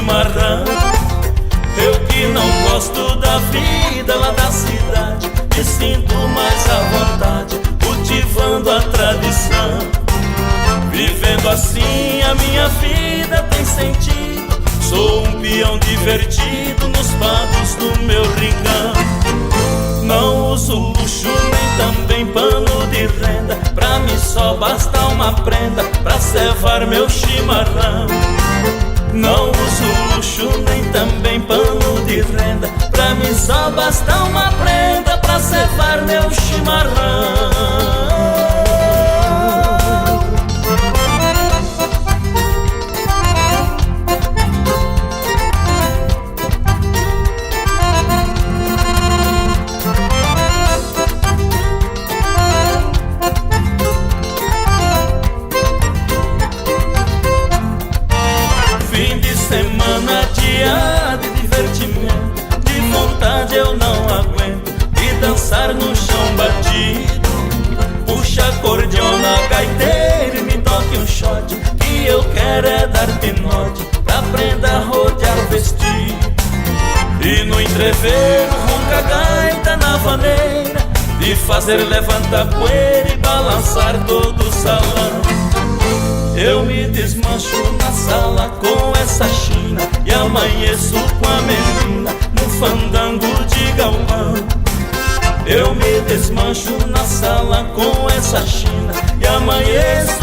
chimarrão. Eu que não gosto da vida lá da cidade, me sinto mais à vontade, cultivando a tradição. Vivendo assim a minha vida tem sentido, sou um peão divertido nos pados do meu rincão. Não uso luxo nem também pano de renda, pra mim só basta uma prenda pra cevar meu chimarrão. Não uso luxo nem também pano de renda, pra mim só basta uma prenda pra cevar meu chimarrão. Semana dia de divertimento, de vontade eu não aguento de dançar no chão batido. Puxa acordeona, gaiteiro e me toque um shot, que eu quero é dar pinote pra prenda rodear o vestido. E no entreveiro ronca a gaita na vaneira, de fazer levantar poeira e balançar todo o salão. Eu me desmancho na sala com essa china e amanheço com a menina no fandango de galpão. Eu me desmancho na sala com essa china e amanheço